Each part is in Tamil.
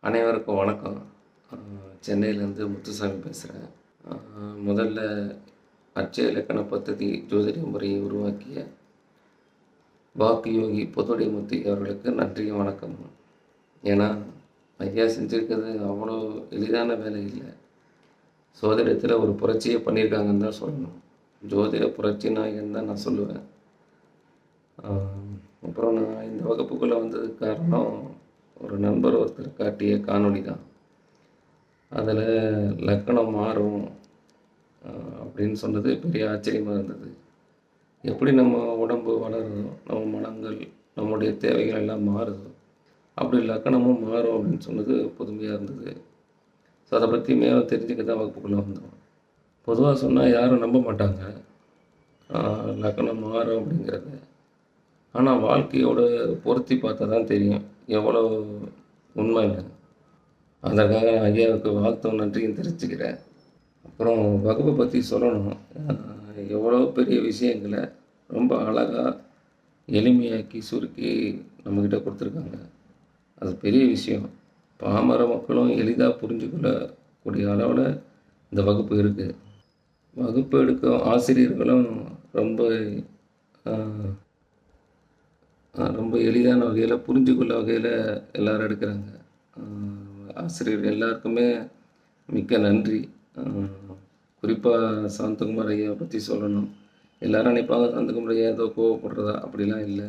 அனைவருக்கும் வணக்கம். சென்னையிலேருந்து முத்துசாமி பேசுகிறேன். முதல்ல அட்சய இலக்கண பദ്ധதி ஜோதிட முறையை உருவாக்கிய வாக்கு யோகி பொதுடைமூர்த்தி அவர்களுக்கு நன்றியும் வணக்கமும். ஏன்னா ஐயா செஞ்சுருக்கிறது அவ்வளோ எளிதான வேலை இல்லை. சோதிடத்தில் ஒரு புரட்சியை பண்ணியிருக்காங்கன்னு தான் சொல்லணும். ஜோதிட புரட்சினா என்னன்னு தான் நான் சொல்லுவேன். அப்புறம் நான் இந்த வகுப்புக்குள்ளே வந்ததுக்கு காரணம் ஒரு நண்பர் ஒருத்தர் காட்டிய காணொளி தான். அதில் லக்கணம் மாறும் அப்படின்னு சொன்னது பெரிய ஆச்சரியமாக இருந்தது. எப்படி நம்ம உடம்பு வளருதோ, நம்ம மனங்கள், நம்முடைய தேவைகள் எல்லாம் மாறுதோ, அப்படி லக்கணமும் மாறும் அப்படின்னு சொன்னது புதுமையாக இருந்தது. ஸோ அதை பற்றி மேலும் தெரிஞ்சுக்க தான் வகுப்புக்குள்ளே வந்தோம். பொதுவாக சொன்னால் யாரும் நம்ப மாட்டாங்க லக்கணம் மாறும் அப்படிங்கிறத. ஆனால் வாழ்க்கையோடு பொருத்தி பார்த்தா தான் தெரியும் எவ்வளோ உண்மைன்னு. அதற்காக ஐயாவுக்கு வாழ்த்தும் நன்றியும் தெரிஞ்சுக்கிறேன். அப்புறம் வகுப்பை பற்றி சொல்லணும். எவ்வளோ பெரிய விஷயங்களை ரொம்ப அழகாக எளிமையாக்கி சுருக்கி நம்மக்கிட்ட கொடுத்துருக்காங்க. அது பெரிய விஷயம். பாமர மக்களும் எளிதாக புரிஞ்சுக்கொள்ளக்கூடிய அளவில் இந்த வகுப்பு இருக்குது. வகுப்பு எடுக்கும் ஆசிரியர்களும் ரொம்ப எளிதான வகையில் புரிஞ்சுக்கொள்ள வகையில் எல்லோரும் எடுக்கிறாங்க. ஆசிரியர்கள் எல்லாருக்குமே மிக்க நன்றி. குறிப்பாக சாந்தகுமார் ஐயாவை பற்றி சொல்லணும். எல்லோரும் நினைப்பாங்க சாந்தகுமார் ஐயா ஏதோ கோவப்படுறதா, அப்படிலாம் இல்லை.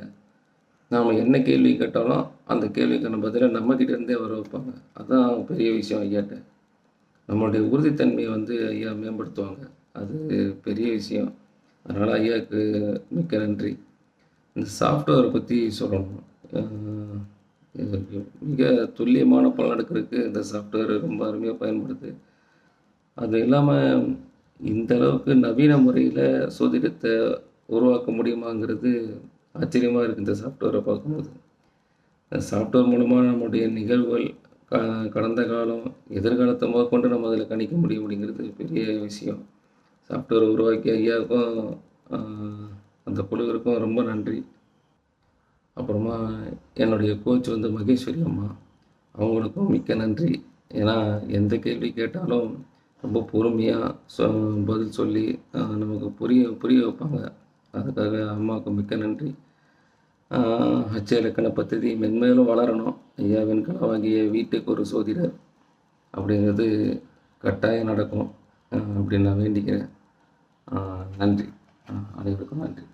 நாம் என்ன கேள்வி கேட்டாலும் அந்த கேள்விக்கான பதிலை நம்மக்கிட்டேருந்தே வர வைப்பாங்க. அதுதான் பெரிய விஷயம் ஐயாட்ட. நம்மளுடைய உறுதித்தன்மையை ஐயா மேம்படுத்துவாங்க. அது பெரிய விஷயம். அதனால் ஐயாவுக்கு மிக்க நன்றி. இந்த சாஃப்ட்வேரை பற்றி சொல்லணும். மிக துல்லியமான பலன் எடுக்கிறதுக்கு இந்த சாஃப்ட்வேர் ரொம்ப அருமையாக பயன்படுது. அது இல்லாமல் இந்த அளவுக்கு நவீன முறையில் சோதிடத்தை உருவாக்க முடியுமாங்கிறது ஆச்சரியமாக இருக்குது இந்த சாஃப்ட்வேரை பார்க்கும்போது. இந்த சாஃப்ட்வேர் மூலமாக நம்முடைய நிகழ்வுகள் கடந்த காலம் எதிர்காலத்தை முதற்கொண்டு நம்ம அதில் கணிக்க முடியும் அப்படிங்கிறது பெரிய விஷயம். சாஃப்ட்வேரை உருவாக்கிய ஐயாவுக்கும் அந்த குழுவிற்கும் ரொம்ப நன்றி. அப்புறமா என்னுடைய கோச் மகேஸ்வரி அம்மா, அவங்களுக்கும் மிக்க நன்றி. ஏன்னா எந்த கேள்வி கேட்டாலும் ரொம்ப பொறுமையாக பதில் சொல்லி நமக்கு புரிய வைப்பாங்க. அதுக்காக அம்மாவுக்கு மிக்க நன்றி. அட்சய இலக்கண பദ്ധதி மென்மேலும் வளரணும். ஐயாவின் கனவாகிய வீட்டுக்கு ஒரு சோதிடர் அப்படிங்கிறது கட்டாயம் நடக்கும் அப்படின்னு நான் வேண்டிக்கிறேன். நன்றி. அனைவருக்கும் நன்றி.